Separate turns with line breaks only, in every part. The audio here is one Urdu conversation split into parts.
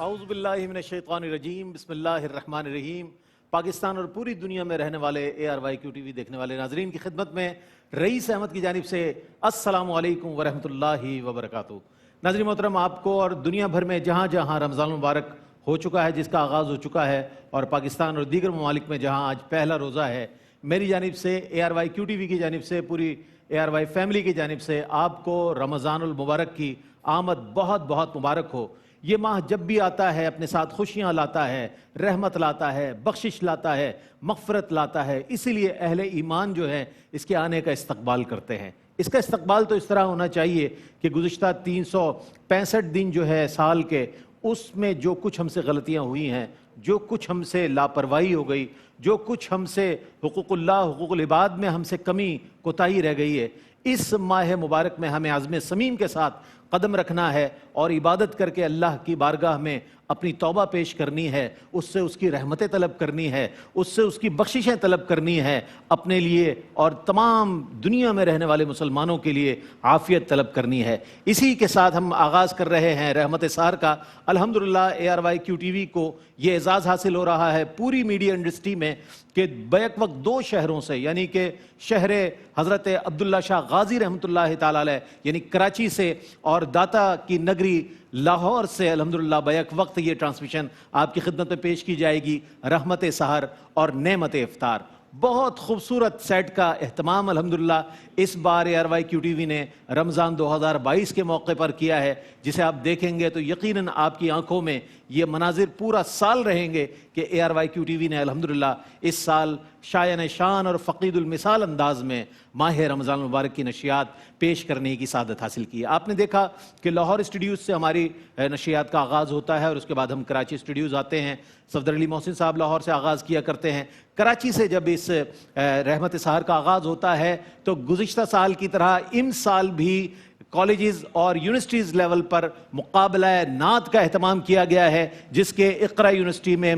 اعوذ باللہ من الشیطان الرجیم، بسم اللہ الرحمن الرحیم۔ پاکستان اور پوری دنیا میں رہنے والے ARYQ TV دیکھنے والے ناظرین کی خدمت میں رئیس احمد کی جانب سے السلام علیکم ورحمۃ اللہ وبرکاتہ۔ ناظرین محترم، آپ کو اور دنیا بھر میں جہاں جہاں رمضان المبارک ہو چکا ہے، جس کا آغاز ہو چکا ہے، اور پاکستان اور دیگر ممالک میں جہاں آج پہلا روزہ ہے، میری جانب سے ARYQ TV کی جانب سے، پوری ARY فیملی کی جانب سے آپ کو رمضان المبارک کی آمد بہت بہت مبارک ہو۔ یہ ماہ جب بھی آتا ہے اپنے ساتھ خوشیاں لاتا ہے، رحمت لاتا ہے، بخشش لاتا ہے، مغفرت لاتا ہے، اسی لیے اہل ایمان جو ہے اس کے آنے کا استقبال کرتے ہیں۔ اس کا استقبال تو اس طرح ہونا چاہیے کہ گزشتہ 365 دن جو ہے سال کے، اس میں جو کچھ ہم سے غلطیاں ہوئی ہیں، جو کچھ ہم سے لاپرواہی ہو گئی، جو کچھ ہم سے حقوق اللہ، حقوق العباد میں ہم سے کمی کوتاہی رہ گئی ہے، اس ماہ مبارک میں ہمیں عزم صمیم کے ساتھ قدم رکھنا ہے اور عبادت کر کے اللہ کی بارگاہ میں اپنی توبہ پیش کرنی ہے، اس سے اس کی رحمتیں طلب کرنی ہے، اس سے اس کی بخششیں طلب کرنی ہے، اپنے لیے اور تمام دنیا میں رہنے والے مسلمانوں کے لیے عافیت طلب کرنی ہے۔ اسی کے ساتھ ہم آغاز کر رہے ہیں رحمت سحر کا۔ الحمدللہ ARYQ TV کو یہ اعزاز حاصل ہو رہا ہے پوری میڈیا انڈسٹری میں کہ بیک وقت 2 شہروں سے، یعنی کہ شہر حضرت عبداللہ شاہ غازی رحمۃ اللہ تعالی علیہ یعنی کراچی سے، اور داتا کی نگری لاہور سے، الحمدللہ بیک وقت یہ ٹرانسمیشن آپ کی خدمت میں پیش کی جائے گی، رحمت سحر اور نعمت افطار۔ بہت خوبصورت سیٹ کا اہتمام الحمدللہ اس بار ARYQ TV نے رمضان 2022 کے موقع پر کیا ہے، جسے آپ دیکھیں گے تو یقیناً آپ کی آنکھوں میں یہ مناظر پورا سال رہیں گے کہ ARYQ TV نے الحمدللہ اس سال شایان شان اور فقید المثال انداز میں ماہ رمضان المبارک کی نشریات پیش کرنے کی سعادت حاصل کی۔ آپ نے دیکھا کہ لاہور اسٹوڈیوز سے ہماری نشریات کا آغاز ہوتا ہے اور اس کے بعد ہم کراچی اسٹوڈیوز آتے ہیں۔ صفدر علی محسن صاحب لاہور سے آغاز کیا کرتے ہیں۔ کراچی سے جب اس رحمت سحر کا آغاز ہوتا ہے تو گزشتہ سال کی طرح ان سال بھی کالجز اور یونیورسٹیز لیول پر مقابلہ نعت کا اہتمام کیا گیا ہے، جس کے اقرا یونیورسٹی میں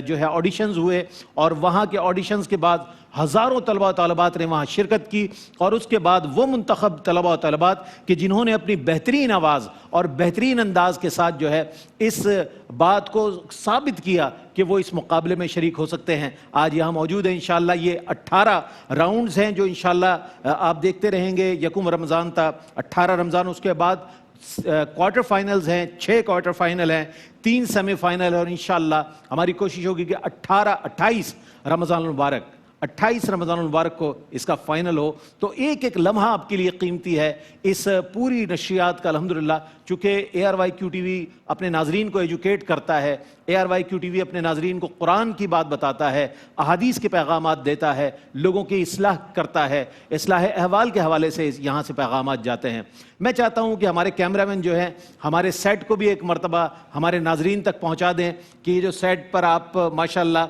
جو ہے آڈیشنز ہوئے، اور وہاں کے آڈیشنز کے بعد ہزاروں طلبہ و طالبات نے وہاں شرکت کی، اور اس کے بعد وہ منتخب طلبہ و طالبات کہ جنہوں نے اپنی بہترین آواز اور بہترین انداز کے ساتھ جو ہے اس بات کو ثابت کیا کہ وہ اس مقابلے میں شریک ہو سکتے ہیں، آج یہاں موجود ہیں۔ انشاءاللہ یہ 18 راؤنڈز ہیں جو انشاءاللہ آپ دیکھتے رہیں گے۔ یکم رمضان تا 18 رمضان، اس کے بعد کوارٹر فائنلز ہیں، 6 کوارٹر فائنل ہیں، 3 سیمی فائنل، اور انشاءاللہ ہماری کوشش ہوگی کہ 28 رمضان المبارک 28 رمضان المبارک کو اس کا فائنل ہو۔ تو ایک ایک لمحہ آپ کے لیے قیمتی ہے اس پوری نشریات کا الحمدللہ، چونکہ ARYQ TV اپنے ناظرین کو ایجوکیٹ کرتا ہے، ARYQ TV اپنے ناظرین کو قرآن کی بات بتاتا ہے، احادیث کے پیغامات دیتا ہے، لوگوں کی اصلاح کرتا ہے، اصلاح احوال کے حوالے سے یہاں سے پیغامات جاتے ہیں۔ میں چاہتا ہوں کہ ہمارے کیمرامین جو ہیں ہمارے سیٹ کو بھی ایک مرتبہ ہمارے ناظرین تک پہنچا دیں کہ یہ جو سیٹ پر آپ ماشاءاللہ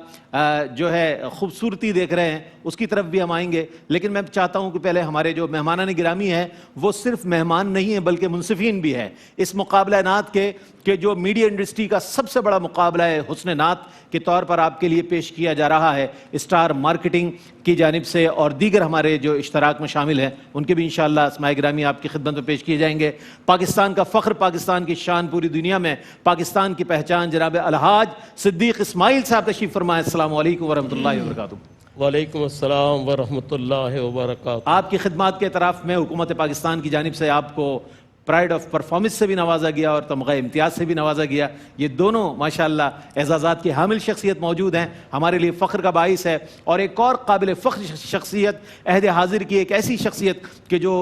جو ہے خوبصورتی دیکھ رہے ہیں اس کی طرف بھی ہم آئیں گے، لیکن میں چاہتا ہوں کہ پہلے ہمارے جو مہمانان گرامی ہیں وہ صرف مہمان نہیں ہیں بلکہ منصفین بھی ہیں اس مقابلہ نعت کے، کہ جو میڈیا انڈسٹری کا سب سے بڑا مقابلہ ہے حسن نعت کے طور پر آپ کے لیے پیش کیا جا رہا ہے اسٹار مارکیٹنگ کی جانب سے، اور دیگر ہمارے جو اشتراک میں شامل ہیں ان کے بھی انشاءاللہ اسماء گرامی آپ کی خدمت میں پیش کیے جائیں گے۔ پاکستان کا فخر، پاکستان کی شان پوری دنیا میں، پاکستان کی پہچان، جناب الحاج صدیق اسماعیل صاحب تشریف فرمائیں۔ السلام علیکم ورحمۃ اللہ وبرکاتہ۔
وعلیکم السلام ورحمۃ اللہ وبرکاتہ۔
آپ کی خدمات کے اعتراف میں حکومت پاکستان کی جانب سے آپ کو پرائڈ آف پرفارمنس سے بھی نوازا گیا اور تمغہ امتیاز سے بھی نوازا گیا۔ یہ دونوں ماشاءاللہ اعزازات کی حامل شخصیت موجود ہیں، ہمارے لیے فخر کا باعث ہے۔ اور ایک اور قابل فخر شخصیت عہد حاضر کی ایک ایسی شخصیت کہ جو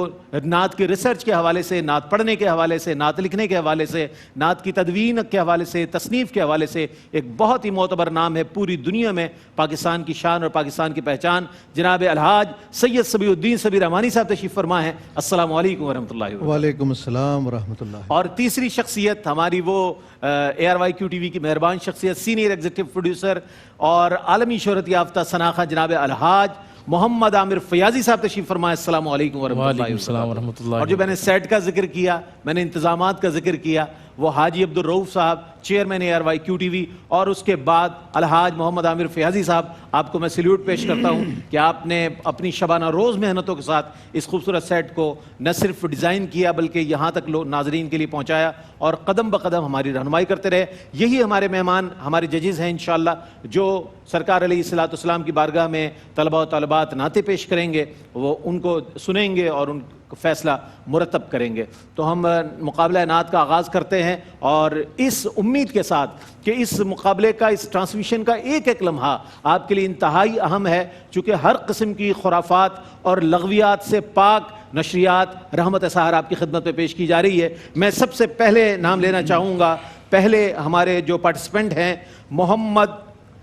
نعت کے ریسرچ کے حوالے سے، نعت پڑھنے کے حوالے سے، نعت لکھنے کے حوالے سے، نعت کی تدوین کے حوالے سے، تصنیف کے حوالے سے ایک بہت ہی معتبر نام ہے پوری دنیا میں، پاکستان کی شان اور پاکستان کی پہچان، جناب الحاج سید صبیح الدین صبیح رحمانی صاحب تشریف فرما ہے۔ السلام علیکم ورحمۃ اللہ وبرکاتہ۔
وعلیکم السلام ورحمۃ اللہ۔
اور تیسری شخصیت ہماری وہ ARYQ TV کی مہربان شخصیت، سینئر ایگزیکٹو پروڈیوسر اور عالمی شہرت یافتہ سناخہ، جناب الحاج محمد عامر فیاضی صاحب تشریف فرمائے۔ السلام علیکم ورحمۃ اللہ وبرکاتہ۔ اور جو میں نے سیٹ کا ذکر کیا، میں نے انتظامات کا ذکر کیا، وہ حاجی عبدالرؤف صاحب چیئرمین ARYQTV، اور اس کے بعد الحاج محمد عامر فیاضی صاحب، آپ کو میں سلیوٹ پیش کرتا ہوں کہ آپ نے اپنی شبانہ روز محنتوں کے ساتھ اس خوبصورت سیٹ کو نہ صرف ڈیزائن کیا بلکہ یہاں تک ناظرین کے لیے پہنچایا اور قدم بقدم ہماری رہنمائی کرتے رہے۔ یہی ہمارے مہمان، ہمارے ججز ہیں انشاءاللہ، جو سرکار علیہ الصلوۃ والسلام کی بارگاہ میں طلباء و طالبات نعتیں پیش کریں گے، وہ ان کو سنیں گے اور ان فیصلہ مرتب کریں گے۔ تو ہم مقابلہ نعت کا آغاز کرتے ہیں، اور اس امید کے ساتھ کہ اس مقابلے کا، اس ٹرانسمیشن کا ایک ایک لمحہ آپ کے لیے انتہائی اہم ہے، چونکہ ہر قسم کی خرافات اور لغویات سے پاک نشریات رحمت سحر آپ کی خدمت میں پیش کی جا رہی ہے۔ میں سب سے پہلے نام لینا چاہوں گا، پہلے ہمارے جو پارٹیسپینٹ ہیں محمد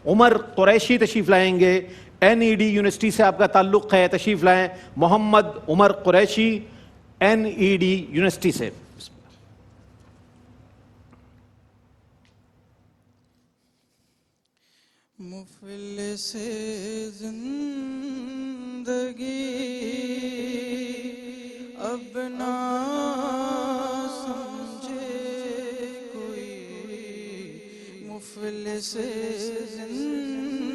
عمر قریشی تشریف لائیں گے، NED یونیورسٹی سے آپ کا تعلق ہے، تشریف لائیں محمد عمر قریشی NED یونیورسٹی سے۔
مفلس زندگی اب نہ سمجھے کوئی، مفلس زندگی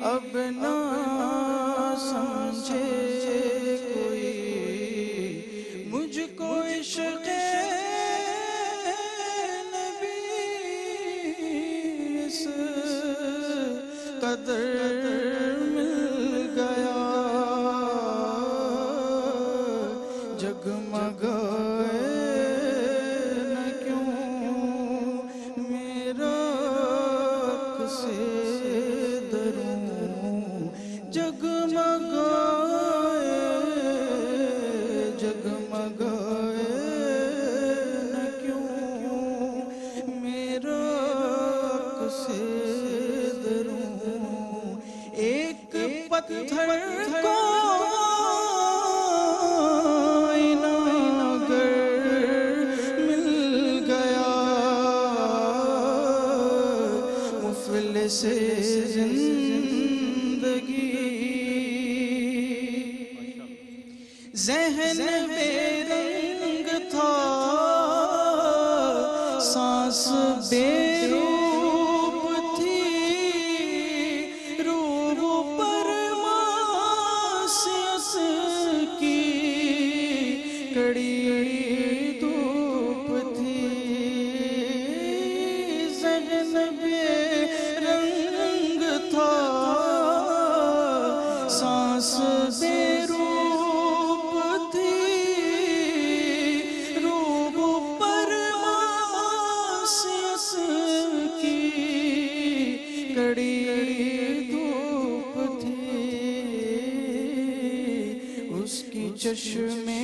اب نہ سمجھے کوئی، مجھ کو عشق قدر مل گیا، جگمگائے نہ کیوں میرا سے دروں، جگمگائے جگمگائے نہ کیوں میرا سے ایک پتھر کو آئینہ اگر مل گیا، مفلس زندگی ذہن بے رنگ تھا، سانس بے کڑی دھوپ تھی، ذہن بے رنگ تھا، سانس بے روپ تھی، روح پر معصیت کی کڑی دھوپ تھی، اس کی چشمے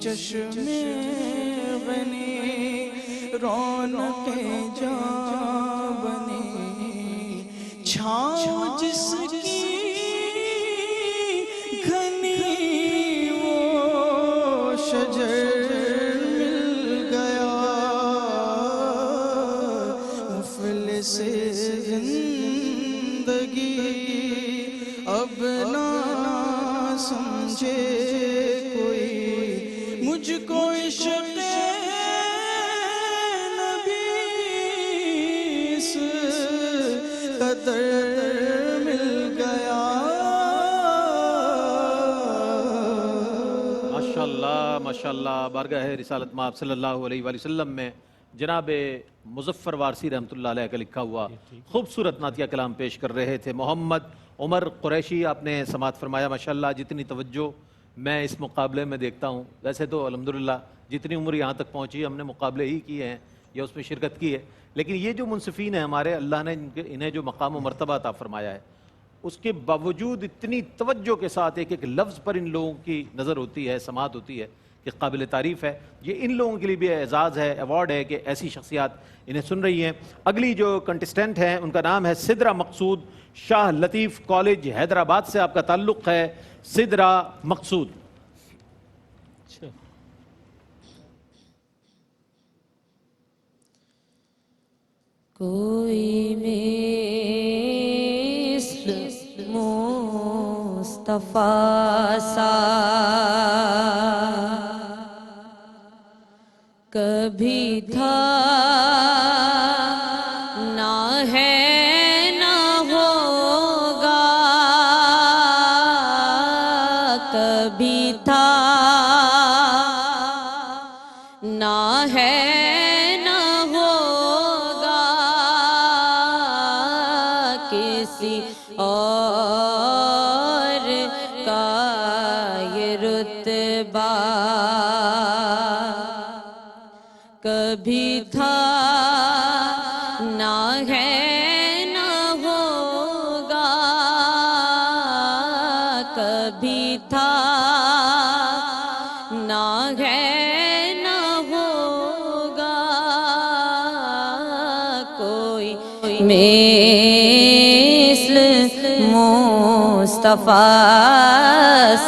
چشمے بنی رونقیں جاں بنی، چھاؤں جس کی گھنی وہ شجر مل گیا، مفلس زندگی اب نہ سمجھے کوئی، مجھ کو عشق نبی اس قدر مل گیا۔
ماشاءاللہ ماشاءاللہ، بارگاہ رسالت مآب صلی اللہ علیہ وآلہ وسلم میں جناب مظفر وارثی رحمۃ اللہ علیہ کا لکھا ہوا خوبصورت نعتیہ کلام پیش کر رہے تھے محمد عمر قریشی۔ آپ نے سماعت فرمایا، ماشاءاللہ جتنی توجہ میں اس مقابلے میں دیکھتا ہوں، ویسے تو الحمدللہ جتنی عمر یہاں تک پہنچی ہم نے مقابلے ہی کیے ہیں یا اس میں شرکت کی ہے، لیکن یہ جو منصفین ہیں ہمارے، اللہ نے انہیں جو مقام و مرتبہ عطا فرمایا ہے، اس کے باوجود اتنی توجہ کے ساتھ ایک ایک لفظ پر ان لوگوں کی نظر ہوتی ہے، سماعت ہوتی ہے کہ قابل تعریف ہے۔ یہ ان لوگوں کے لیے بھی اعزاز ہے، ایوارڈ ہے کہ ایسی شخصیات انہیں سن رہی ہیں۔ اگلی جو کنٹسٹنٹ ہیں ان کا نام ہے سدرہ مقصود، شاہ لطیف کالج حیدرآباد سے آپ کا تعلق ہے، سدرہ مقصود۔
کوئی مثل مصطفیٰ سا کبھی تھا نہ ہے نہ ہوگا، کبھی تھا نہ ہے نہ ہوگا، کسی اور کا یہ رتبہ کبھی تھا نہ ہے نہ ہوگا، کبھی تھا نہ ہے نہ ہوگا، کوئی مثل مصطفیٰ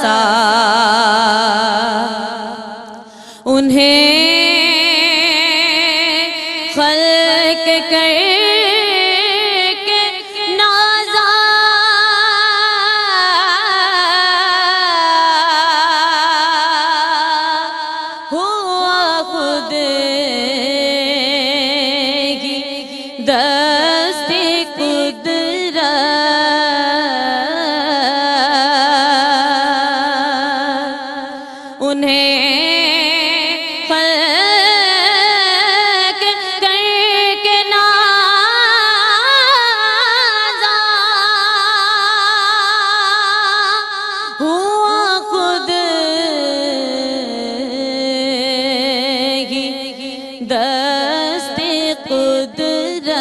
سا انہیں خلق کر کے نازا ہوا خود ہی دست قدرت، انہیں دست قدرت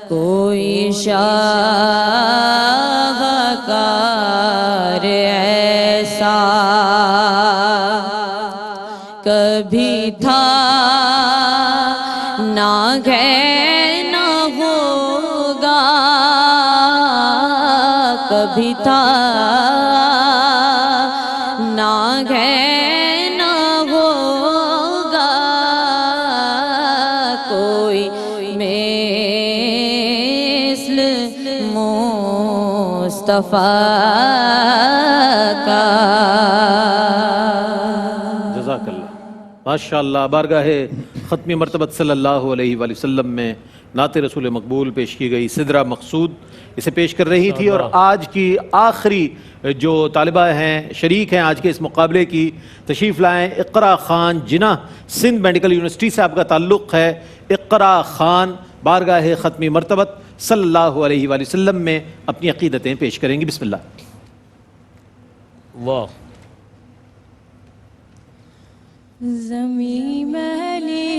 کوئی شاہکار ایسا کبھی تھا نہ ہے نہ ہوگا، کبھی تھا نہ ہے نہ ہوگا، کوئی مثل مصطفیٰ کا۔
جزاک اللہ، ماشاءاللہ۔ بارگاہ ختم مرتبت صلی اللہ علیہ وآلہ وسلم میں نعت رسول مقبول پیش کی گئی سدرہ مقصود اسے پیش کر رہی تھی، اور آج کی آخری جو طالبہ ہیں شریک ہیں آج کے اس مقابلے کی، تشریف لائیں اقرا خان جناح، سندھ میڈیکل یونیورسٹی سے آپ کا تعلق ہے۔ اقرا خان بارگاہ ختم مرتبت صلی اللہ علیہ وآلہ وسلم میں اپنی عقیدتیں پیش کریں گی، بسم اللہ۔
واہ،
زمیں محلی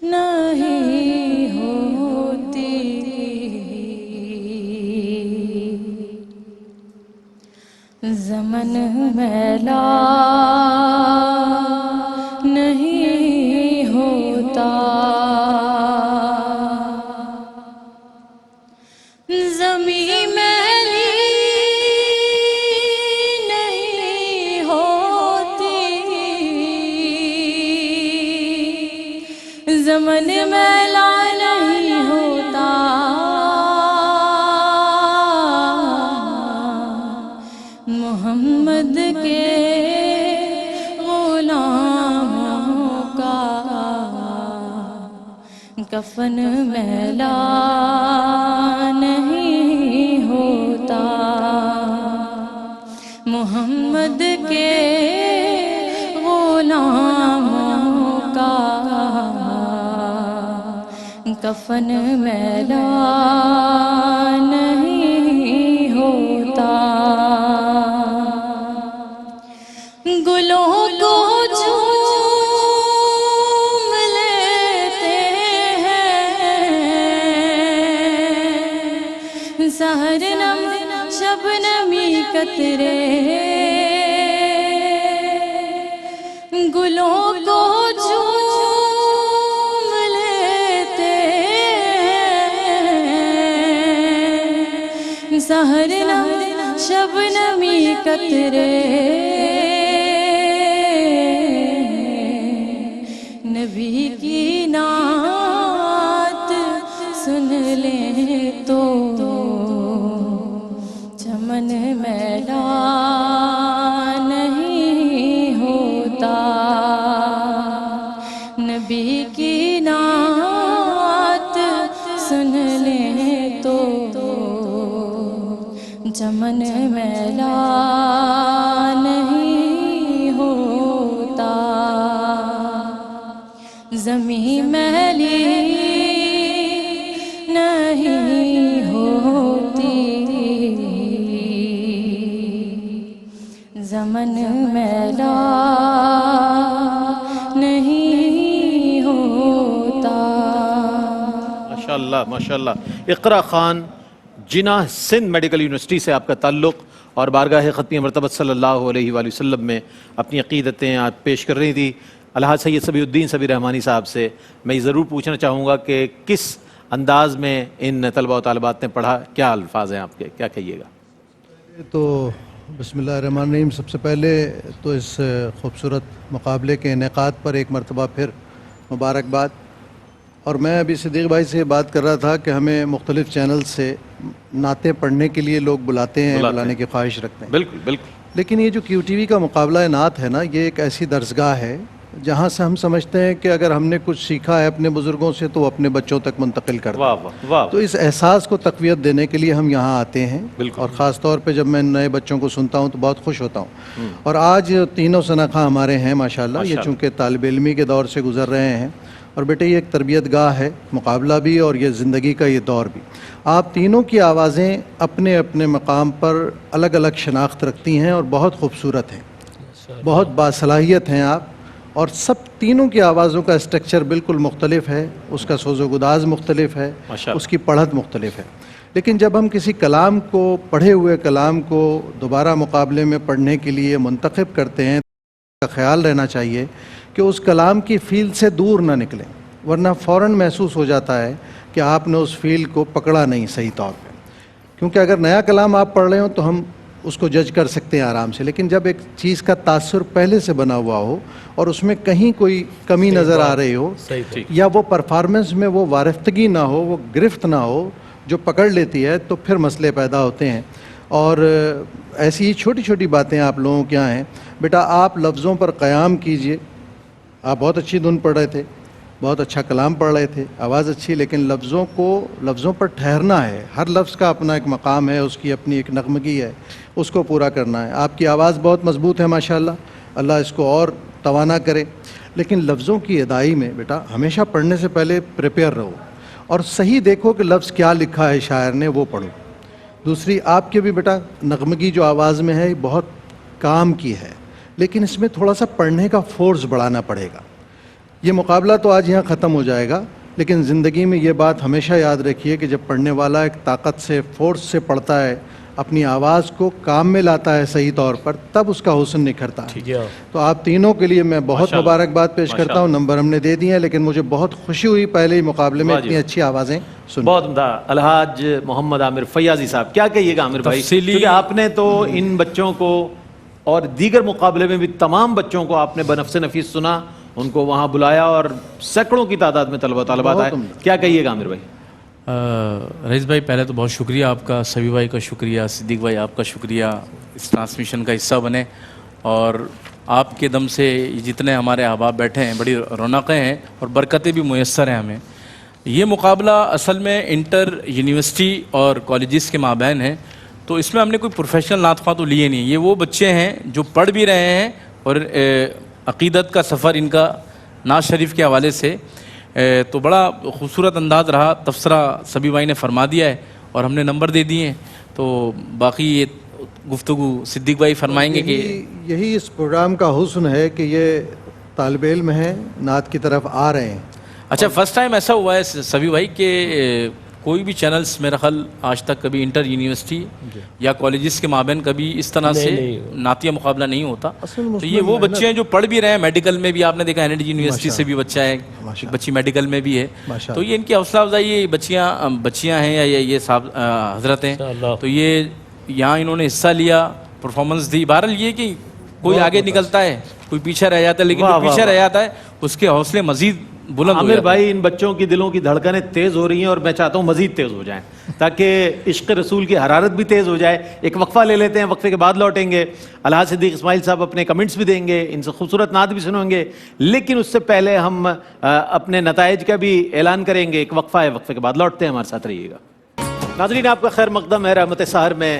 نہیں ہوتی، زمن میلا نہیں ہوتا، زمیں میلی نہیں ہوتی، زمن میلا نہیں ہوتا، محمد کے غلاموں کا کفن میلا نہیں ہوتا، محمد کے غلاموں کا کفن میلا نہیں ہوتا، گلوں کو چوم لیتے ہیں سحر نم شبنمی قطرے، گلوں کو چوم لیتے ہیں سحر نم شبنمی قطرے، نبی کی نام زمین میلی نہیں ہوتی زمن میلا نہیں ہوتا.
ماشاءاللہ ماشاءاللہ. اقرا خان، جناح سندھ میڈیکل یونیورسٹی سے آپ کا تعلق اور بارگاہ ختمی مرتبت صلی اللہ علیہ وآلہ وسلم میں اپنی عقیدتیں آج پیش کر رہی تھی. الحاج سید صبی الدین صبی رحمانی صاحب سے میں یہ ضرور پوچھنا چاہوں گا کہ کس انداز میں ان طلبہ و طالبات نے پڑھا، کیا الفاظ ہیں آپ کے، کیا کہیے گا؟
تو بسم اللہ الرحمن الرحیم. سب سے پہلے تو اس خوبصورت مقابلے کے انعقاد پر ایک مرتبہ پھر مبارکباد. اور میں ابھی صدیق بھائی سے بات کر رہا تھا کہ ہمیں مختلف چینل سے نعتیں پڑھنے کے لیے لوگ بلانے کی خواہش رکھتے ہیں.
بالکل بالکل.
لیکن یہ جو کیو ٹی وی کا مقابلہ نعت ہے نا، یہ ایک ایسی درسگاہ ہے جہاں سے ہم سمجھتے ہیں کہ اگر ہم نے کچھ سیکھا ہے اپنے بزرگوں سے تو وہ اپنے بچوں تک منتقل کر دیں.
واہ واہ واہ.
تو اس احساس کو تقویت دینے کے لیے ہم یہاں آتے ہیں.
بالکل.
اور خاص طور پہ جب میں نئے بچوں کو سنتا ہوں تو بہت خوش ہوتا ہوں. اور آج تینوں شناخواں ہمارے ہیں ماشاءاللہ. یہ چونکہ طالب علمی کے دور سے گزر رہے ہیں اور بیٹے یہ ایک تربیت گاہ ہے، مقابلہ بھی اور یہ زندگی کا یہ دور بھی. آپ تینوں کی آوازیں اپنے اپنے مقام پر الگ الگ شناخت رکھتی ہیں اور بہت خوبصورت ہیں، بہت باصلاحیت ہیں آپ. اور سب تینوں کی آوازوں کا اسٹرکچر بالکل مختلف ہے، اس کا سوز و گداز مختلف ہے، اس کی پڑھت مختلف ہے. لیکن جب ہم کسی کلام کو، پڑھے ہوئے کلام کو دوبارہ مقابلے میں پڑھنے کے لیے منتخب کرتے ہیں تو خیال رہنا چاہیے کہ اس کلام کی فیل سے دور نہ نکلیں، ورنہ فوراً محسوس ہو جاتا ہے کہ آپ نے اس فیل کو پکڑا نہیں صحیح طور پہ. کیونکہ اگر نیا کلام آپ پڑھ رہے ہوں تو ہم اس کو جج کر سکتے ہیں آرام سے، لیکن جب ایک چیز کا تاثر پہلے سے بنا ہوا ہو اور اس میں کہیں کوئی کمی نظر آ رہی ہو یا وہ پرفارمنس میں وہ وارفتگی نہ ہو، وہ گرفت نہ ہو جو پکڑ لیتی ہے، تو پھر مسئلے پیدا ہوتے ہیں. اور ایسی ہی چھوٹی چھوٹی باتیں آپ لوگوں کے یہاں ہیں. بیٹا آپ لفظوں پر قیام کیجئے. آپ بہت اچھی دھن پڑھ رہے تھے، بہت اچھا کلام پڑھ رہے تھے، آواز اچھی، لیکن لفظوں پر ٹھہرنا ہے. ہر لفظ کا اپنا ایک مقام ہے، اس کی اپنی ایک نغمگی ہے، اس کو پورا کرنا ہے. آپ کی آواز بہت مضبوط ہے ماشاءاللہ، اللہ اس کو اور توانا کرے. لیکن لفظوں کی ادائی میں بیٹا ہمیشہ پڑھنے سے پہلے پریپیئر رہو اور صحیح دیکھو کہ لفظ کیا لکھا ہے شاعر نے، وہ پڑھو. دوسری آپ کے بھی بیٹا نغمگی جو آواز میں ہے بہت کام کی ہے، لیکن اس میں تھوڑا سا پڑھنے کا فورس بڑھانا پڑے گا. یہ مقابلہ تو آج یہاں ختم ہو جائے گا، لیکن زندگی میں یہ بات ہمیشہ یاد رکھیے کہ جب پڑھنے والا ایک طاقت سے، فورس سے پڑھتا ہے، اپنی آواز کو کام میں لاتا ہے صحیح طور پر، تب اس کا حسن نکھرتا ہے. تو آپ تینوں کے لیے میں بہت مبارکباد پیش کرتا ہوں. نمبر ہم نے دے دیے ہیں، لیکن مجھے بہت خوشی ہوئی پہلے ہی مقابلے میں اتنی اچھی آوازیں سن.
بہت عمدہ. الحاج محمد عامر فیاضی صاحب، کیا کہیے گا عامر بھائی؟ کیونکہ آپ نے تو ان بچوں کو اور دیگر مقابلے میں بھی تمام بچوں کو آپ نے بنفس نفیس سنا، ان کو وہاں بلایا اور سینکڑوں کی تعداد میں طلبہ طالبات آئے. کیا کہیے گا عامر بھائی؟
رئیس بھائی پہلے تو بہت شکریہ آپ کا، سبی بھائی کا شکریہ، صدیق بھائی آپ کا شکریہ اس ٹرانسمیشن کا حصہ بنے. اور آپ کے دم سے جتنے ہمارے احباب بیٹھے ہیں بڑی رونقیں ہیں اور برکتیں بھی میسر ہیں ہمیں. یہ مقابلہ اصل میں انٹر یونیورسٹی اور کالجز کے مابین ہے، تو اس میں ہم نے کوئی پروفیشنل نعت خواں تو لیے نہیں. یہ وہ بچے ہیں جو پڑھ بھی رہے ہیں اور عقیدت کا سفر ان کا نعت شریف کے حوالے سے تو بڑا خوبصورت انداز رہا. تبصرہ سبی بھائی نے فرما دیا ہے اور ہم نے نمبر دے دیے ہیں، تو باقی یہ گفتگو صدیق بھائی فرمائیں گے. کہ
یہی اس پروگرام کا حسن ہے کہ یہ طالب علم ہیں، نعت کی طرف آ رہے ہیں.
اچھا فرسٹ ٹائم ایسا ہوا ہے سبی بھائی کہ کوئی بھی چینلز میرا خیال آج تک کبھی انٹر یونیورسٹی یا کالجز کے مابین کبھی اس طرح سے نعتیہ مقابلہ نہیں ہوتا. تو یہ وہ بچے ہیں جو پڑھ بھی رہے ہیں، میڈیکل میں بھی آپ نے دیکھا این یونیورسٹی سے بھی بچہ ہے، بچی میڈیکل میں بھی ہے. تو یہ ان کی حوصلہ افزائی، یہ بچیاں ہیں یا یہ صاحب حضرت ہیں، تو یہ یہاں انہوں نے حصہ لیا، پرفارمنس دی. بہرحال یہ کہ کوئی آگے نکلتا ہے، کوئی پیچھے رہ جاتا ہے، لیکن جو پیچھے رہ جاتا ہے اس کے حوصلے مزید بلند.
عامر بھائی ان بچوں کی دلوں کی دھڑکنیں تیز ہو رہی ہیں اور میں چاہتا ہوں مزید تیز ہو جائیں تاکہ عشق رسول کی حرارت بھی تیز ہو جائے. ایک وقفہ لے لیتے ہیں، وقفے کے بعد لوٹیں گے. الحاج صدیق اسماعیل صاحب اپنے کمنٹس بھی دیں گے، ان سے خوبصورت نعت بھی سنیں گے، لیکن اس سے پہلے ہم اپنے نتائج کا بھی اعلان کریں گے. ایک وقفہ ہے، وقفے کے بعد لوٹتے ہیں، ہمارے ساتھ رہیے گا. ناظرین آپ کا خیر مقدم ہے رحمت سحر میں.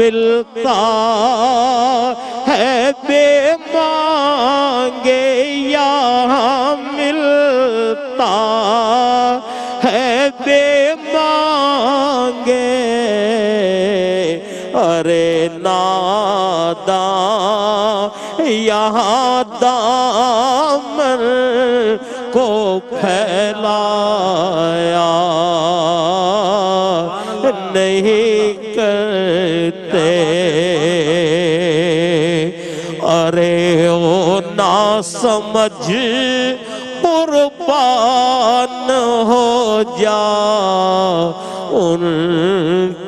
ملتا ہے بے مانگے یہاں ملتا ہے بے مانگے ارے ناداں یہاں دامن کو پھیلایا نہیں کرتے ارے وہ نا سمجھ قربان ہو جا ان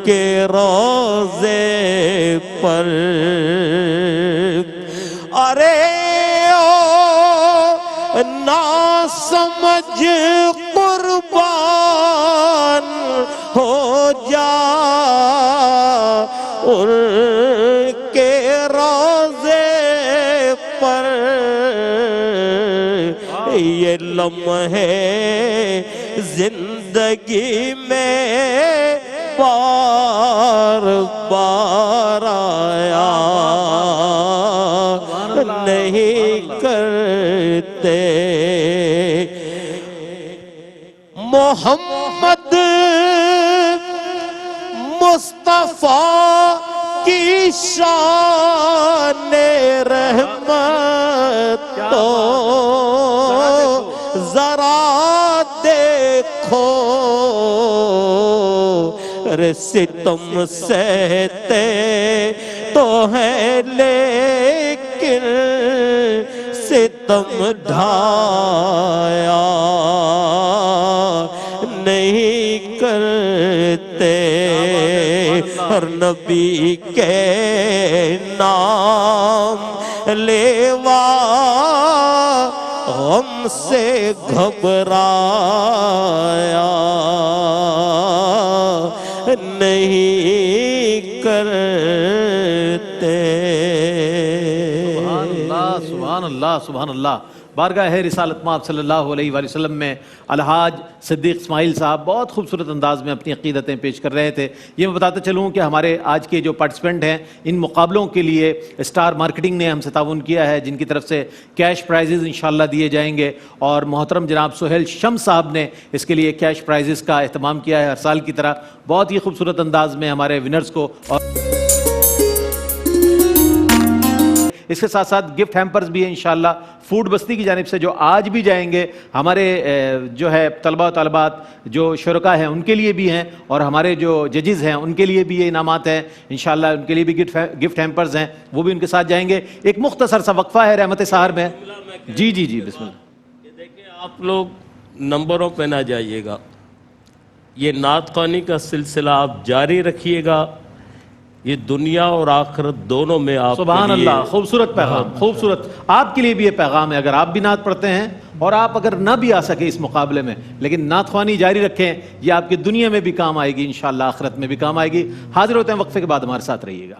کے روزے پر ارے او نا سمجھ قربان ہو جا ان کے روزے پر یہ لمحے زندگی میں بار بار آیا نہیں کرتے محمد مصطفیٰ کی شان رحمت تو ذرا دیکھو ارے ستم سہتے تو ہے لیکن ستم ڈھایا نہیں کرتے ہر نبی کے نام لیوا غم سے گھبرایا نہیں کرتے
سبحان اللہ سبحان اللہ بارگاہ رسالت مآب صلی اللہ علیہ وآلہ وسلم میں الحاج صدیق اسماعیل صاحب بہت خوبصورت انداز میں اپنی عقیدتیں پیش کر رہے تھے. یہ میں بتاتا چلوں کہ ہمارے آج کے جو پارٹیسپینٹ ہیں ان مقابلوں کے لیے اسٹار مارکیٹنگ نے ہم سے تعاون کیا ہے جن کی طرف سے کیش پرائزز انشاءاللہ دیے جائیں گے اور محترم جناب سہیل شمس صاحب نے اس کے لیے کیش پرائزز کا اہتمام کیا ہے ہر سال کی طرح بہت ہی خوبصورت انداز میں ہمارے ونرز کو. اور اس کے ساتھ ساتھ گفٹ ہیمپرز بھی ہیں انشاءاللہ فوڈ بستی کی جانب سے جو آج بھی جائیں گے ہمارے جو ہے طلبہ و طالبات جو شرکاء ہیں ان کے لیے بھی ہیں اور ہمارے جو ججز ہیں ان کے لیے بھی یہ انعامات ہیں انشاءاللہ ان کے لیے بھی گفٹ ہیمپرز ہیں وہ بھی ان کے ساتھ جائیں گے. ایک مختصر سا وقفہ ہے رحمت سحر میں. جی جی جی بسم اللہ.
یہ دیکھیں آپ لوگ نمبروں پہ نہ جائیے گا یہ نعت خوانی کا سلسلہ آپ جاری رکھیے گا یہ دنیا اور آخرت دونوں میں آپ
سبحان اللہ خوبصورت پیغام خوبصورت آپ کے لیے بھی یہ پیغام ہے اگر آپ بھی نعت پڑھتے ہیں اور آپ اگر نہ بھی آ سکے اس مقابلے میں لیکن نعت خوانی جاری رکھیں یہ آپ کی دنیا میں بھی کام آئے گی انشاءاللہ آخرت میں بھی کام آئے گی. حاضر ہوتے ہیں وقفے کے بعد ہمارے ساتھ رہیے گا.